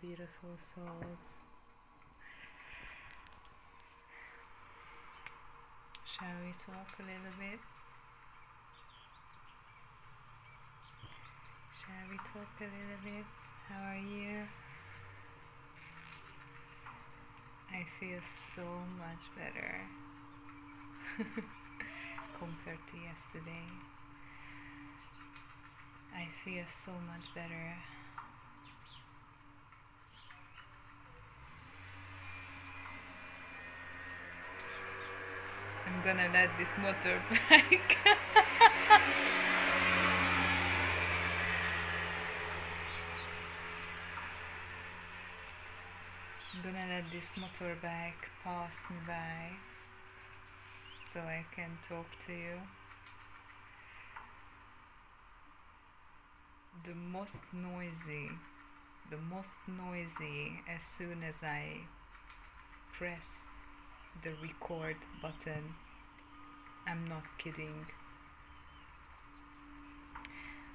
beautiful souls. Shall we talk a little bit? Shall we talk a little bit? How are you? I feel so much better compared to yesterday. I feel so much better. I'm gonna let this motorbike I'm gonna let this motorbike pass me by so I can talk to you. The most noisy as soon as I press the record button. I'm not kidding.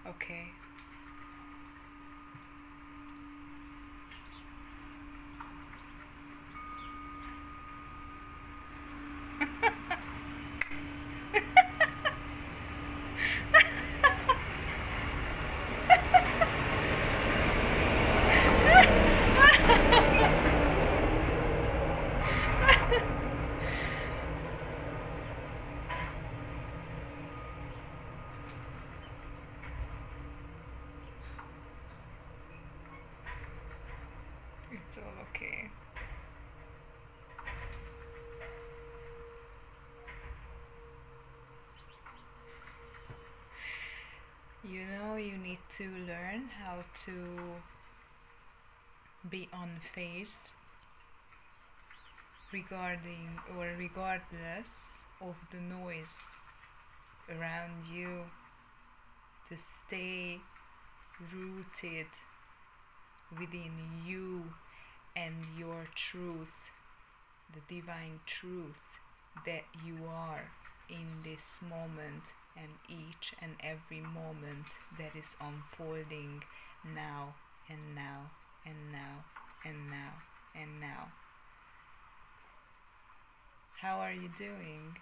Okay. It's all okay. You know, you need to learn how to be unfazed regarding or regardless of the noise around you, to stay rooted within you and your truth, the divine truth that you are in this moment and each and every moment that is unfolding now and now and now and now and now. How are you doing?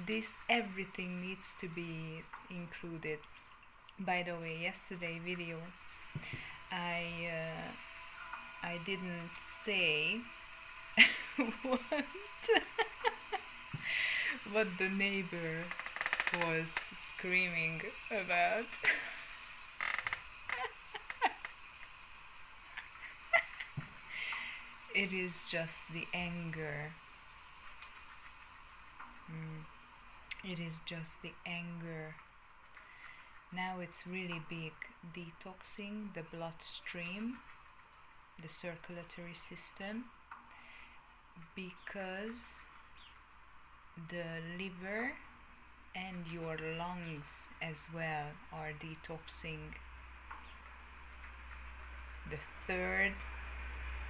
This everything needs to be included. By the way, yesterday video I didn't say what the neighbor was screaming about. It is just the anger. It is just the anger. Now it's really big, detoxing the bloodstream, the circulatory system, because the liver and your lungs as well are detoxing. The third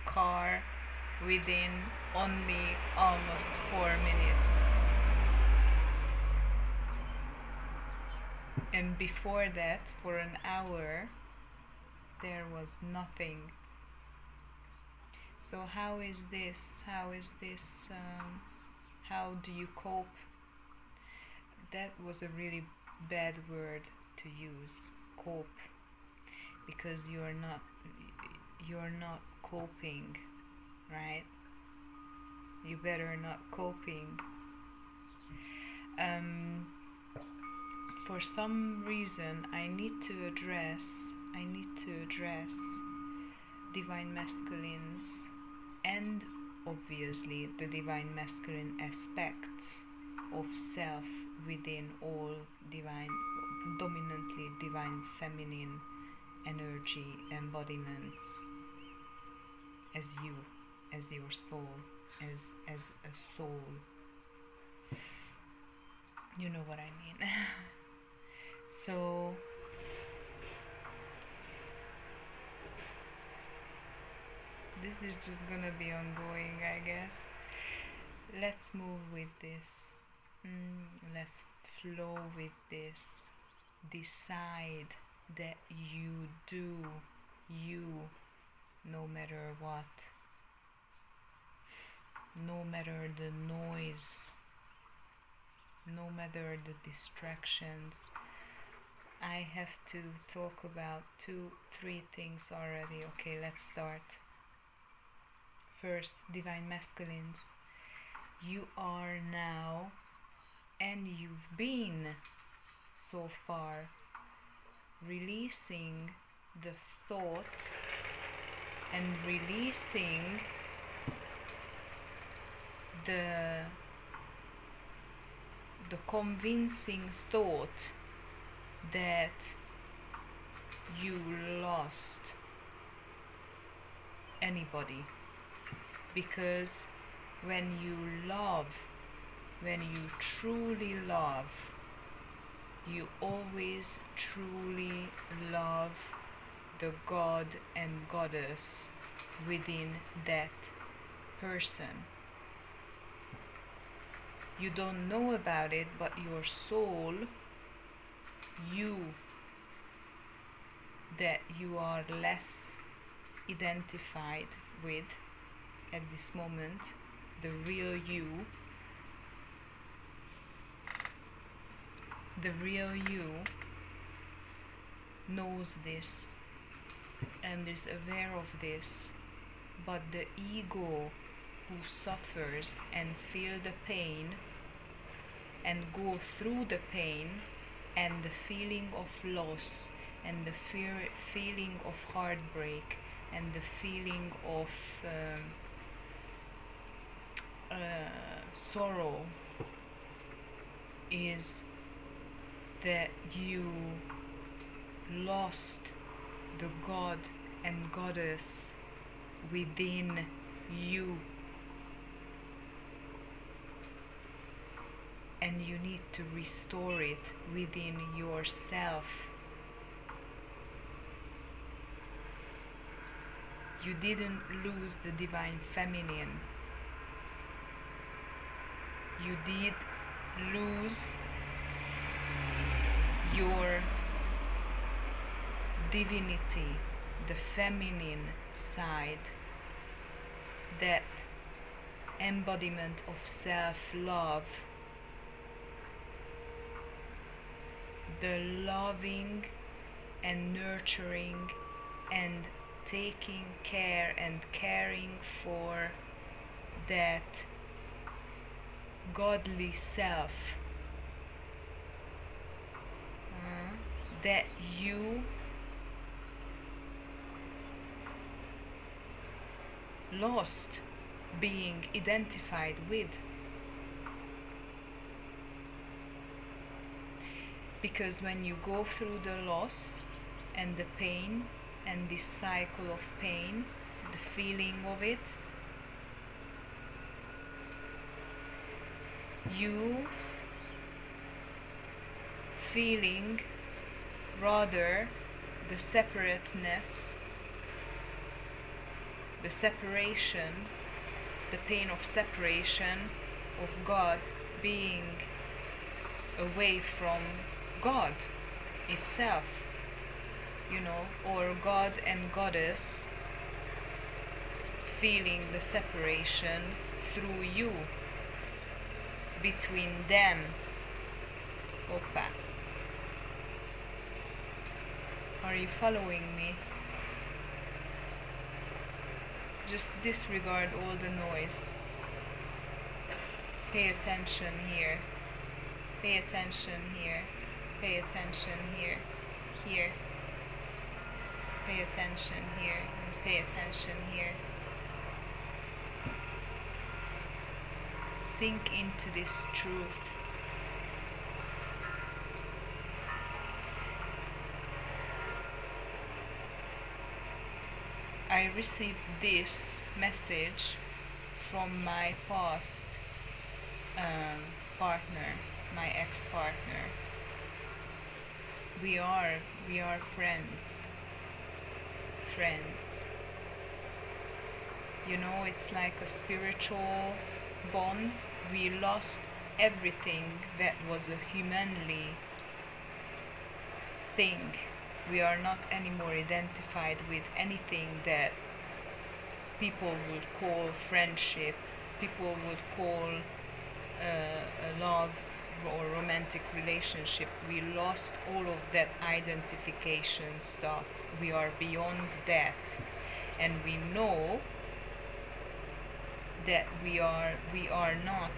car within only almost 4 minutes. And before that, for an hour, there was nothing. So how is this? How do you cope? That was a really bad word to use, cope, because you're not coping, right? You better not coping. For some reason I need to address divine masculines and obviously the divine masculine aspects of self within all divine, dominantly divine feminine energy embodiments as you, as your soul, as a soul. You know what I mean. So this is just gonna be ongoing, I guess. Let's move with this. Let's flow with this. Decide that you do you, no matter what, no matter the noise, no matter the distractions. I have to talk about 2-3 things already. Okay, let's start. First, divine masculines. You are now, and you've been so far, releasing the thought and releasing the convincing thought that you lost anybody. Because when you love, when you truly love, you always truly love the God and Goddess within that person. You don't know about it, but your soul, you, that you are less identified with at this moment, the real you, knows this and is aware of this, but the ego who suffers and feel the pain and go through the pain and the feeling of loss and the feeling of heartbreak and the feeling of sorrow, is that you lost the God and Goddess within you, and you need to restore it within yourself. You didn't lose the divine feminine. You did lose your divinity, the feminine side, that embodiment of self-love, the loving and nurturing and taking care and caring for that godly self that you lost being identified with. Because when you go through the loss and the pain and this cycle of pain, the feeling of it, you feeling rather the separateness, the separation, the pain of separation of God, being away from God itself, you know, or God and Goddess feeling the separation through you, between them. Opa. Are you following me? Just disregard all the noise. Pay attention here. Pay attention here. Pay attention here. Here. Pay attention here. And pay attention here. Sink into this truth. I received this message from my past partner, my ex-partner. We are friends. You know, it's like a spiritual bond. We lost everything that was a humanly thing. We are not anymore identified with anything that people would call friendship, people would call a love or romantic relationship. We lost all of that identification stuff. We are beyond that, and we know that we are not,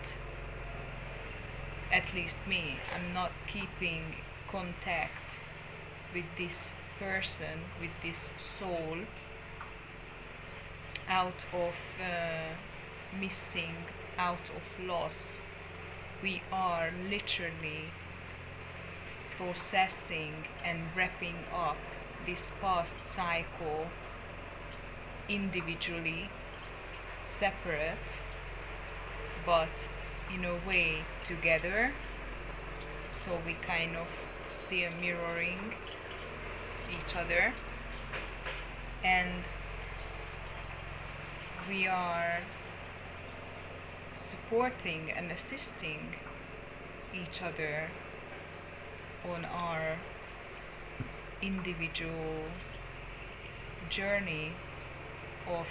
at least me, I'm not keeping contact with this person, with this soul, out of missing, out of loss. We are literally processing and wrapping up this past cycle individually, separate, but in a way together. So we kind of still mirroring each other, and we are supporting and assisting each other on our individual journey of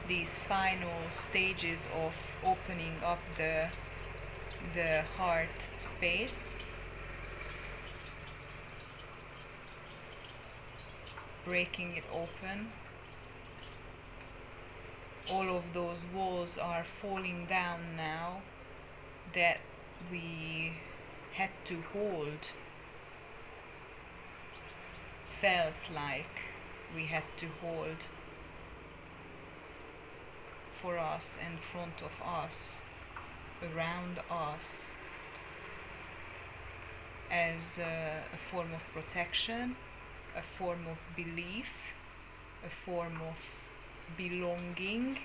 these final stages of opening up the heart space, breaking it open. All of those walls are falling down now that we had to hold, felt like we had to hold for us, in front of us, around us, as a form of protection, a form of belief, a form of belonging,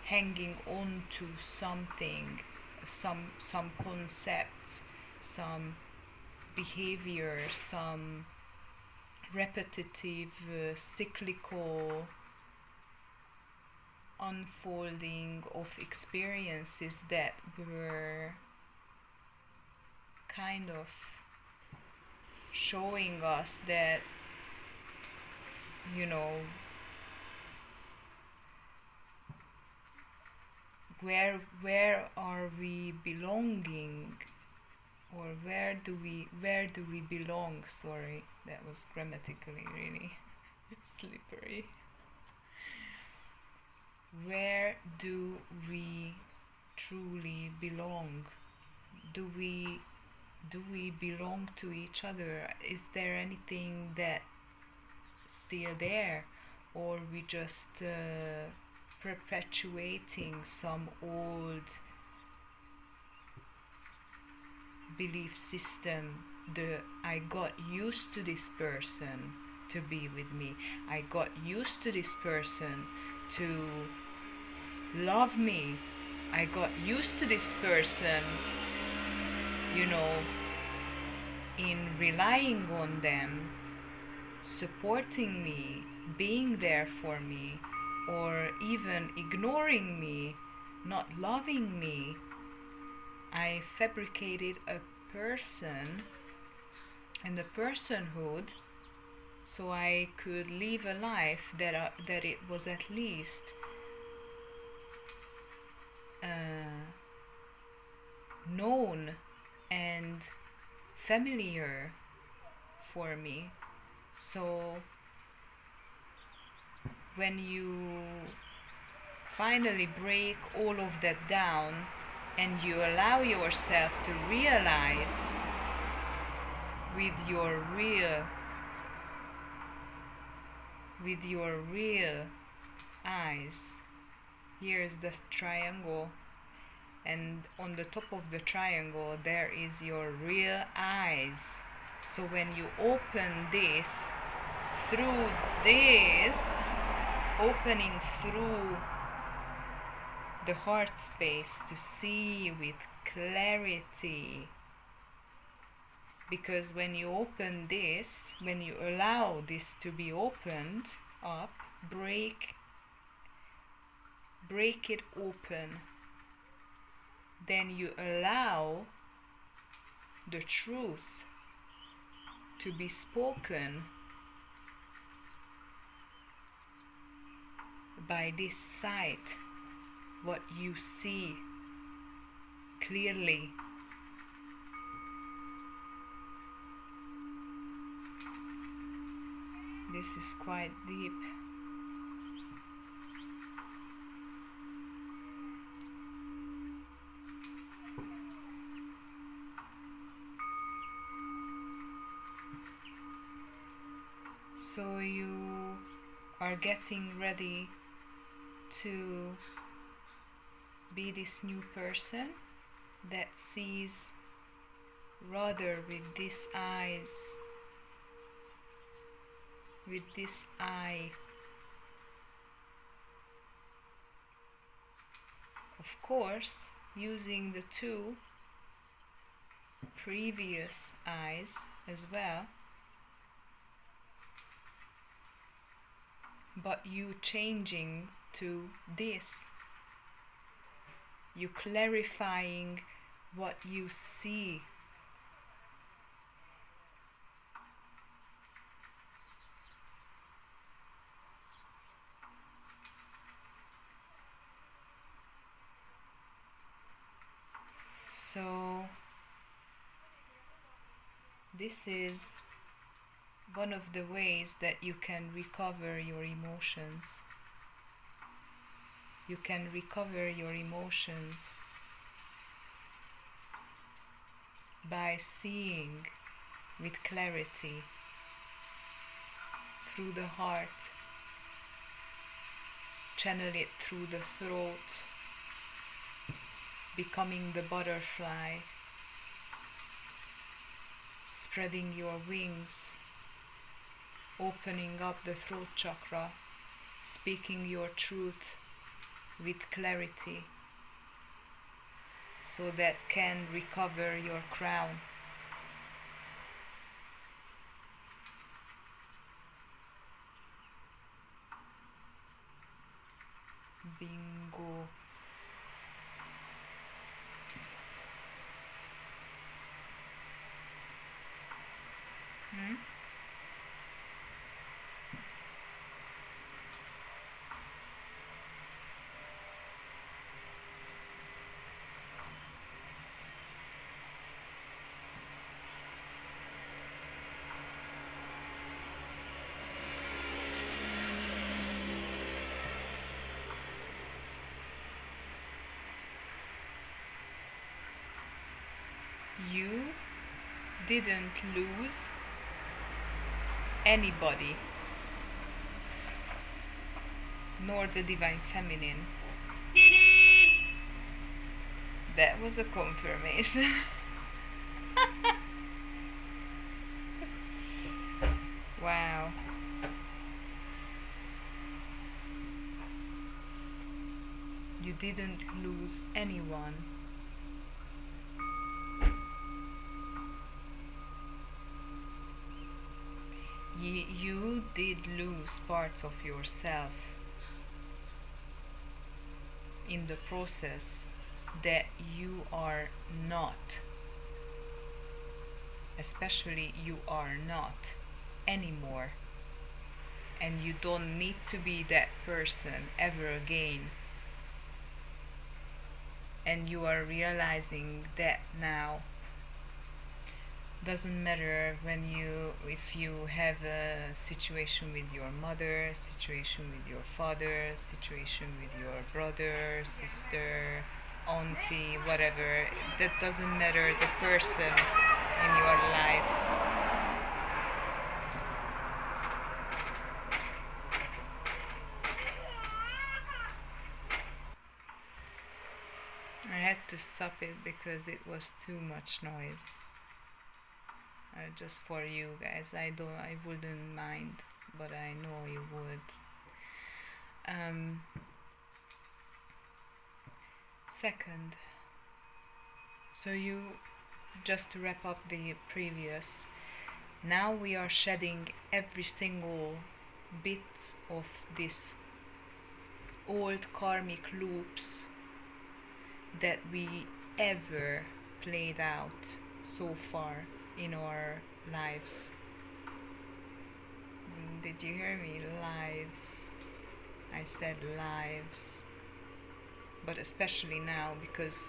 hanging on to something, some concepts, some behavior, some repetitive, cyclical unfolding of experiences that were kind of showing us that, you know, where are we belonging, or where do we belong? Sorry, that was grammatically really slippery. Where do we truly belong? Do we belong to each other? Is there anything that still there, or we just perpetuating some old belief system? I got used to this person to be with me, I got used to this person to love me, I got used to this person, you know, in relying on them, supporting me, being there for me, or even ignoring me, not loving me. I fabricated a person and a personhood so I could live a life that it was at least known and familiar for me. So when you finally break all of that down and you allow yourself to realize with your real eyes, here's the triangle, and on the top of the triangle there is your real eyes. So when you open this, through this opening through the heart space, to see with clarity, because when you open this, when you allow this to be opened up, break it open, then you allow the truth to be spoken by this sight, what you see clearly. This is quite deep. So you are getting ready to be this new person that sees rather with this eyes, with this eye. Of course, using the two previous eyes as well, but you changing to this, you clarifying what you see. So this is one of the ways that you can recover your emotions. You can recover your emotions by seeing with clarity through the heart, channel it through the throat, becoming the butterfly, spreading your wings, opening up the throat chakra, speaking your truth with clarity, so that can recover your crown. Bingo. You didn't lose anybody, nor the Divine Feminine. That was a confirmation. Wow. You didn't lose anyone. You did lose parts of yourself in the process that you are not, especially you are not anymore, and you don't need to be that person ever again, and you are realizing that now. Doesn't matter if you have a situation with your mother, situation with your father, situation with your brother, sister, auntie, whatever. That doesn't matter, the person in your life. I had to stop it because it was too much noise. Just for you guys, I wouldn't mind, but I know you would. Second, so just to wrap up the previous, now we are shedding every single bits of this old karmic loops that we ever played out so far in our lives. Did you hear me? Lives. I said lives. But especially now, because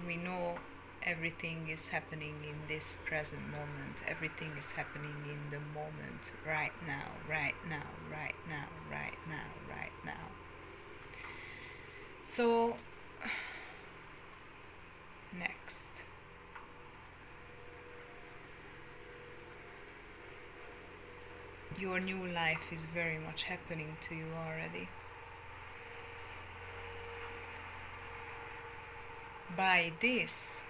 we know everything is happening in this present moment. Everything is happening in the moment, right now, right now, right now, right now, right now. So, next. Your new life is very much happening to you already. By this,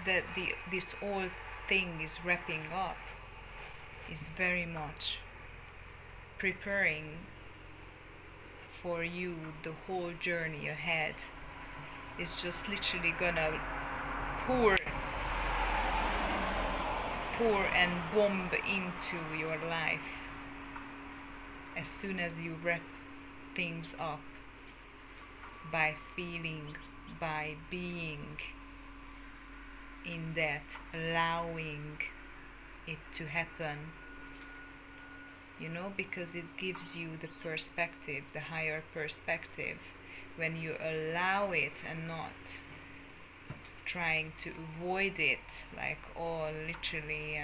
that this whole thing is wrapping up, is very much preparing for you the whole journey ahead. It's just literally gonna pour and bomb into your life as soon as you wrap things up, by feeling, by being in that, allowing it to happen, you know, because it gives you the perspective, the higher perspective, when you allow it and not trying to avoid it, like, oh, literally,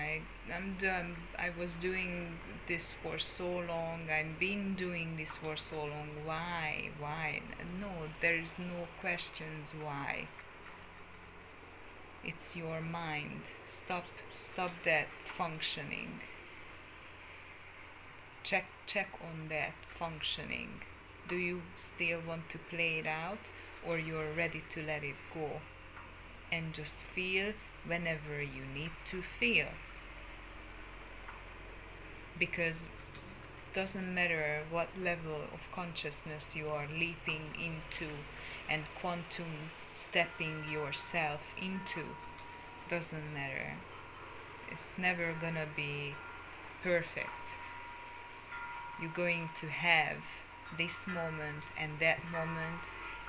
I'm done, I was doing this for so long, I've been doing this for so long, why? No, there is no questions why. It's your mind. Stop that functioning. Check on that functioning. Do you still want to play it out, or you're ready to let it go and just feel whenever you need to feel? Because doesn't matter what level of consciousness you are leaping into and quantum stepping yourself into, doesn't matter. It's never gonna be perfect. You're going to have this moment and that moment,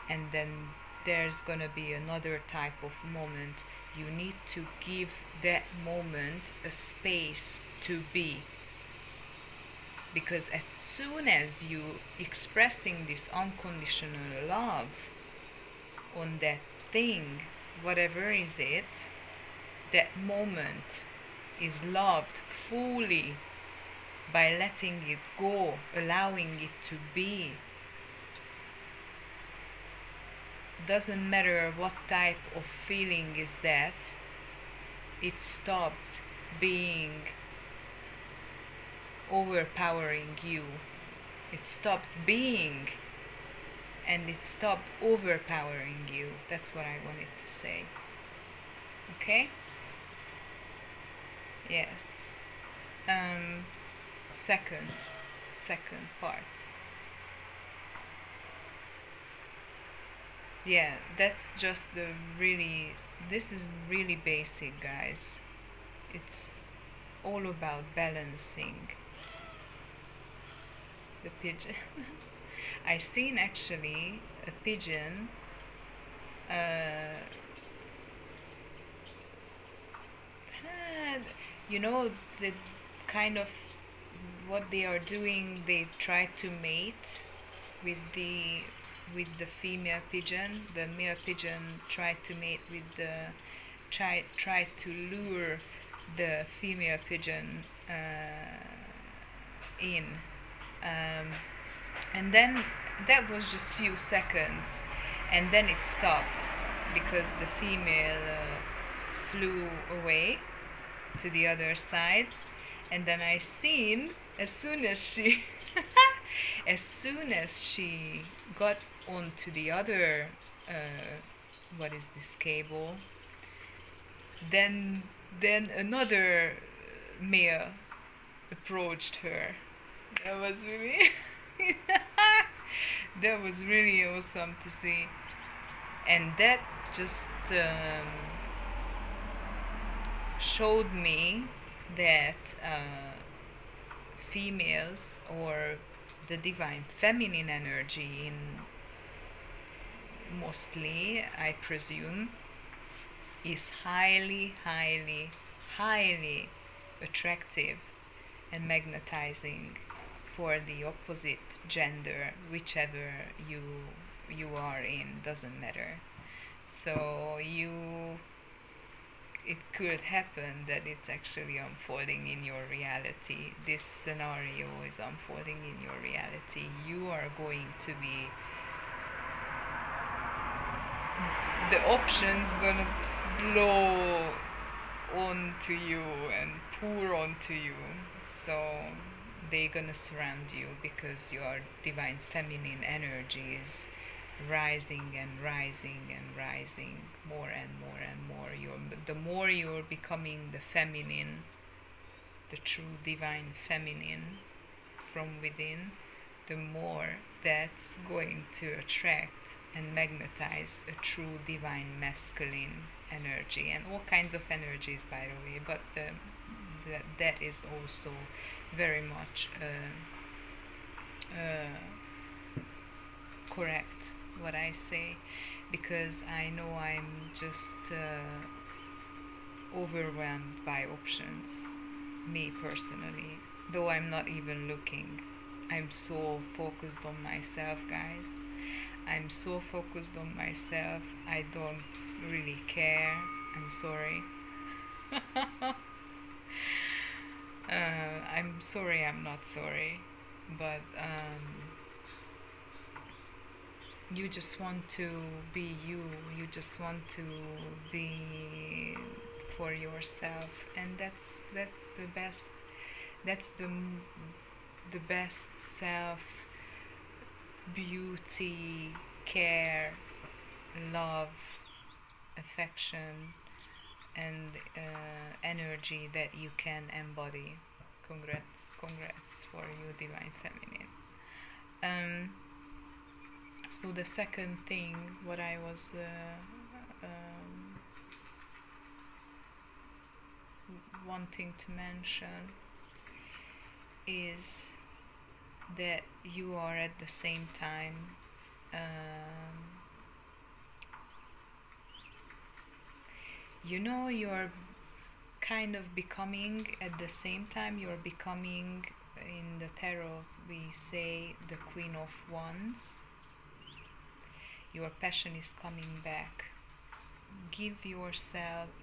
and then there's gonna be another type of moment. You need to give that moment a space to be, because as soon as you expressing this unconditional love on that thing, whatever is it, that moment is loved fully by letting it go, allowing it to be. Doesn't matter what type of feeling is that, it stopped being overpowering you. It stopped being, and it stopped overpowering you. That's what I wanted to say. Okay? Yes. Second part. Yeah, that's just the really, this is really basic, guys. It's all about balancing. The pigeon. I seen actually a pigeon you know, the kind of what they are doing, they try to mate with the female pigeon. The male pigeon tried to mate with the try to lure the female pigeon in, and then that was just few seconds, and then it stopped because the female flew away to the other side. And then I seen, as soon as she got onto the other what is this cable, then another male approached her. That was really that was really awesome to see. And that just showed me that females, or the divine feminine energy mostly, I presume, is highly, highly, highly attractive and magnetizing for the opposite gender, whichever you are in, doesn't matter. So it could happen that it's actually unfolding in your reality. This scenario is unfolding in your reality. You are going to be, the options gonna blow onto you and pour onto you. So they're gonna surround you because your divine feminine energy is rising and rising and rising more and more and more. The more you're becoming the feminine, the true divine feminine from within, the more that's going to attract and magnetize a true divine masculine energy, and all kinds of energies, by the way. But that is also very much correct what I say, because I know I'm just overwhelmed by options, me personally, though I'm not even looking. I'm so focused on myself, guys. I'm so focused on myself, I don't really care. I'm sorry. I'm sorry, I'm not sorry. But you just want to be you. You just want to be for yourself, and that's the best. That's the best self beauty, care, love, affection, and energy that you can embody. Congrats for you, divine feminine. So the second thing, what I was wanting to mention is that you are at the same time you're kind of becoming, at the same time you're becoming, in the tarot we say, the Queen of Wands. Your passion is coming back. Give yourself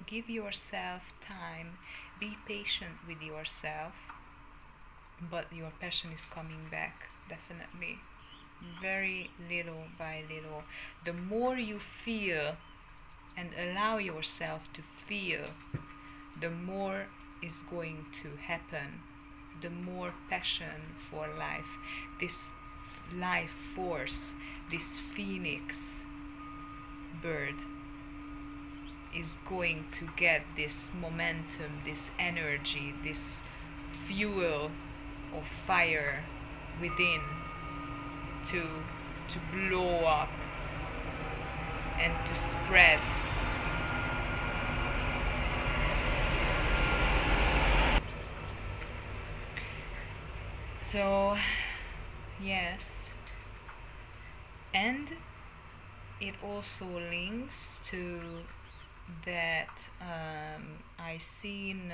time, be patient with yourself, but your passion is coming back, definitely. Very little by little. The more you feel and allow yourself to feel, the more is going to happen. The more passion for life, this life force, this phoenix bird is going to get this momentum, this energy, this fuel of fire within to blow up and to spread. So yes, and it also links to that I seen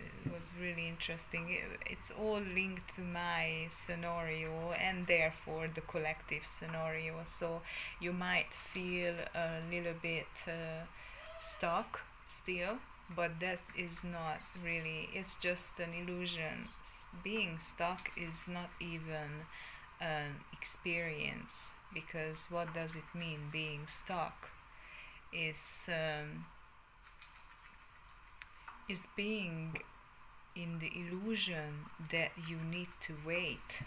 it was really interesting. It's all linked to my scenario and therefore the collective scenario. So you might feel a little bit stuck still, but that is not really, it's just an illusion. Being stuck is not even an experience, because what does it mean being stuck? Is being in the illusion that you need to wait.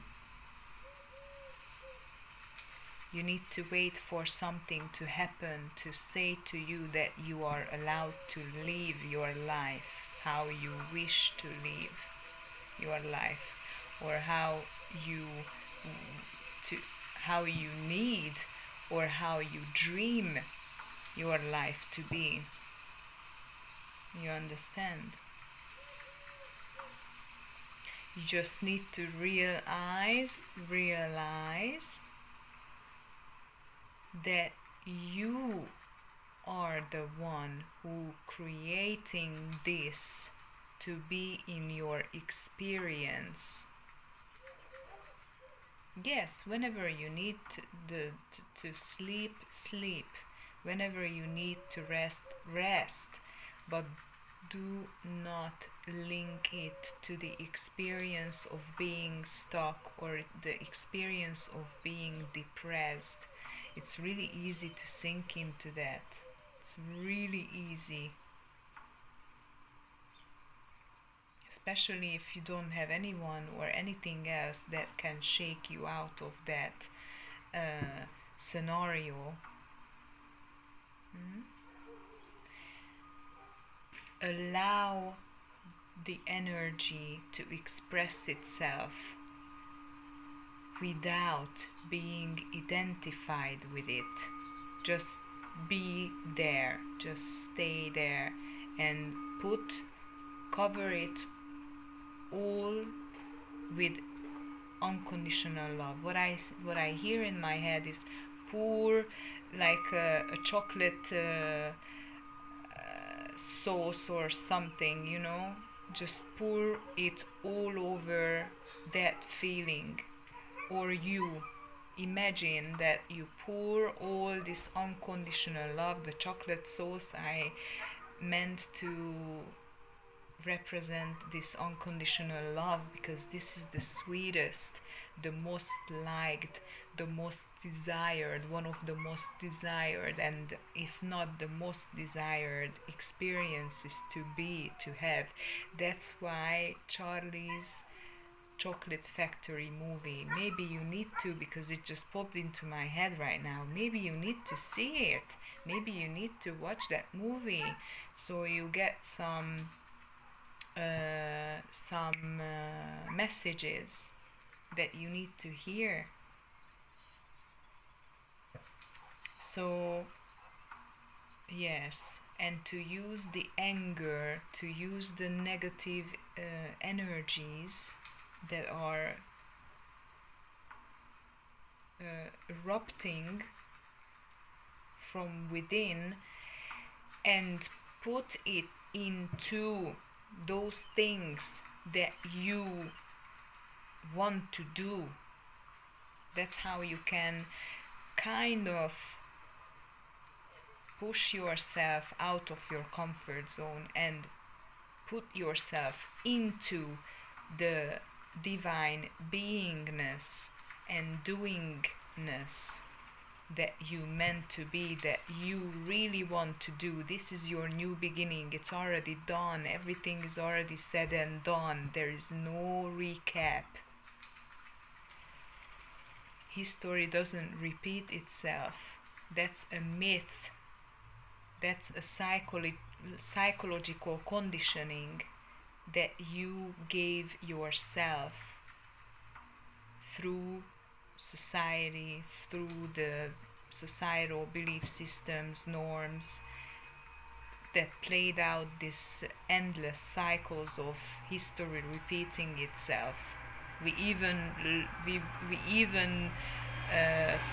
You need to wait for something to happen to say to you that you are allowed to live your life how you wish to live your life, or how you need, or how you dream your life to be. You understand? You just need to realize that you are the one who creating this to be in your experience. Yes, whenever you need to sleep, sleep. Whenever you need to rest, rest. But do not link it to the experience of being stuck or the experience of being depressed. It's really easy to sink into that. It's really easy. Especially if you don't have anyone or anything else that can shake you out of that scenario. Allow the energy to express itself without being identified with it. Just be there, just stay there, and cover it all with unconditional love. What I hear in my head is pour like a chocolate sauce or something, you know, just pour it all over that feeling. Or you imagine that you pour all this unconditional love. The chocolate sauce I meant to represent this unconditional love, because this is the sweetest, the most liked, the most desired, one of the most desired, and if not the most desired experiences to have. That's why Charlie's Chocolate Factory movie, maybe you need to, because it just popped into my head right now, maybe you need to see it, maybe you need to watch that movie so you get some messages that you need to hear. So yes, and to use the anger, to use the negative energies that are erupting from within, and put it into those things that you want to do. That's how you can kind of push yourself out of your comfort zone and put yourself into the divine beingness and doingness that you meant to be, that you really want to do. This is your new beginning. It's already done. Everything is already said and done. There is no recap. History doesn't repeat itself. That's a myth. That's a psychological conditioning that you gave yourself through society, through the societal belief systems, norms that played out these endless cycles of history repeating itself. We even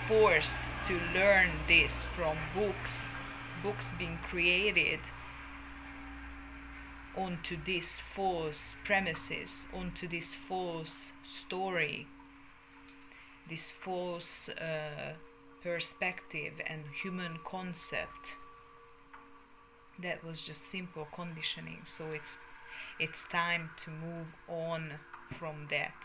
forced to learn this from books being created onto these false premises, onto this false story, this false perspective and human concept. That was just simple conditioning. So it's time to move on from that.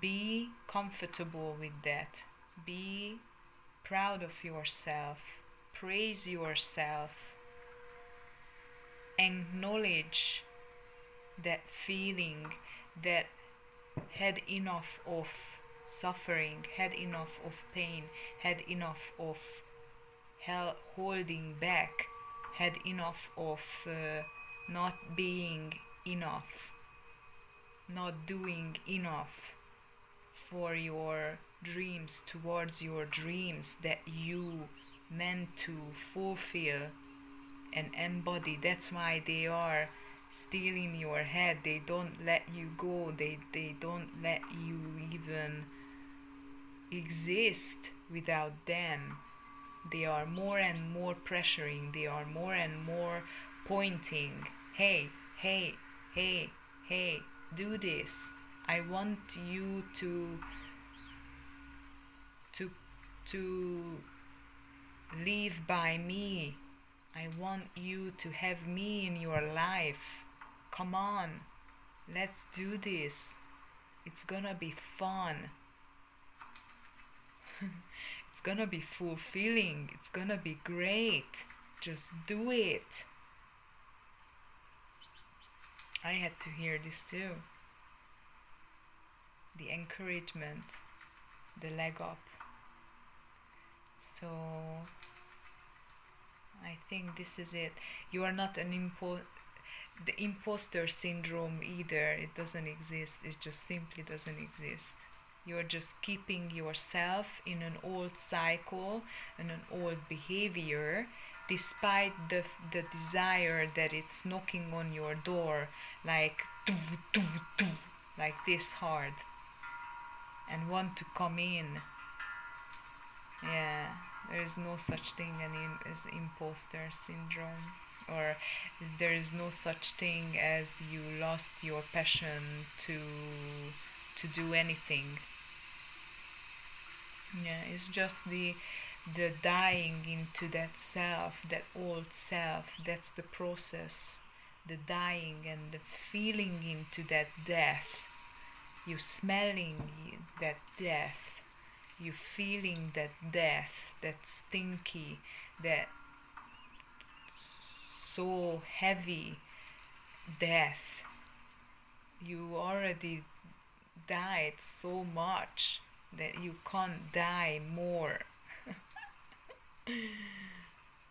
Be comfortable with that. Be proud of yourself. Praise yourself. Acknowledge that feeling, that had enough of suffering, had enough of pain, had enough of holding back, had enough of not being enough, not doing enough for your dreams, towards your dreams that you meant to fulfill and embody. That's why they are still in your head. They don't let you go. They don't let you even exist without them. They are more and more pressuring, they are more and more pointing. Hey, hey, hey, hey, do this. I want you to to to live by me. I want you to have me in your life. Come on, let's do this. It's gonna be fun. It's gonna be fulfilling. It's gonna be great. Just do it. I had to hear this too. The encouragement, the leg up. So I think this is it. You are not an the imposter syndrome either. It doesn't exist. It just simply doesn't exist. You're just keeping yourself in an old cycle and an old behavior, despite the desire that it's knocking on your door like like this hard and want to come in. Yeah, there is no such thing as imposter syndrome, or there is no such thing as you lost your passion to do anything. Yeah, it's just the dying into that self, that old self. That's the process, the dying and the feeling into that death. You smelling that death, you feeling that death, that stinky, that so heavy death. You already died so much that you can't die more.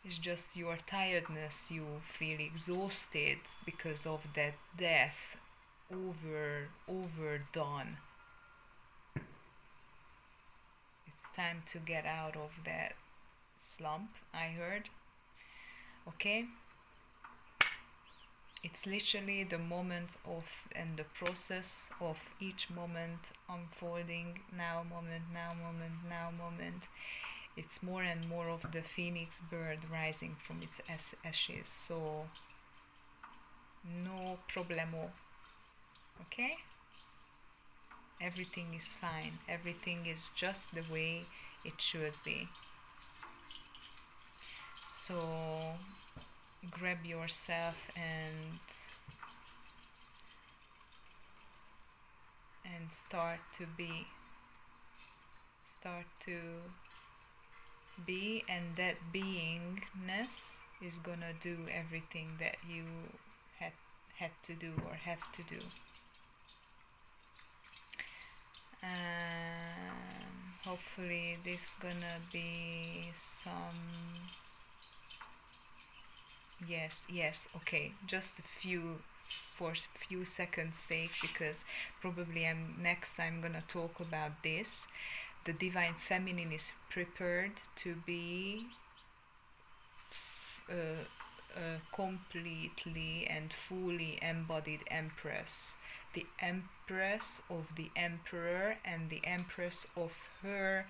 It's just your tiredness, you feel exhausted because of that death overdone. It's time to get out of that slump, I heard. Okay? It's literally the moment of and the process of each moment unfolding. Now moment, now moment, now moment. It's more and more of the phoenix bird rising from its ashes. So no problemo. Okay? Everything is fine. Everything is just the way it should be. So grab yourself and start to be, and that beingness is gonna do everything that you had to do or have to do. Hopefully this gonna be some yes, okay, just for a few seconds sake, because probably next time gonna talk about this. The divine feminine is prepared to be completely and fully embodied empress, the empress of the emperor and the empress of her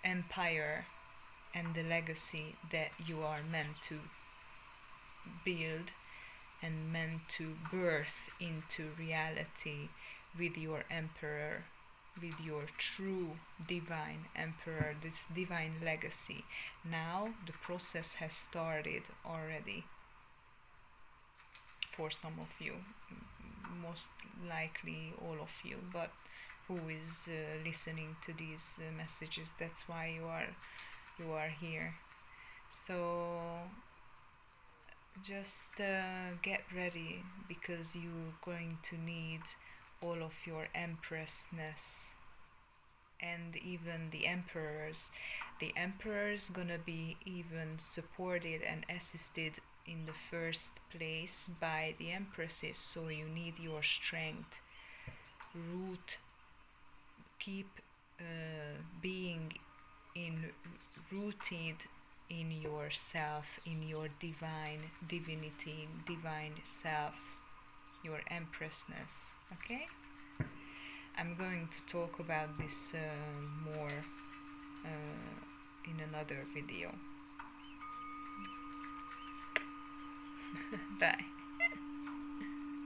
empire, and the legacy that you are meant to build and meant to birth into reality with your emperor, with your true divine emperor, this divine legacy. Now the process has started already for some of you, most likely all of you, but who is listening to these messages, that's why you are here. So just get ready, because you're going to need all of your empressness, and even the emperors. The emperors gonna be even supported and assisted in the first place by the empresses. So you need your strength, keep being rooted in yourself, in your divinity, divine self, your empressness. Okay? I'm going to talk about this more in another video. Bye.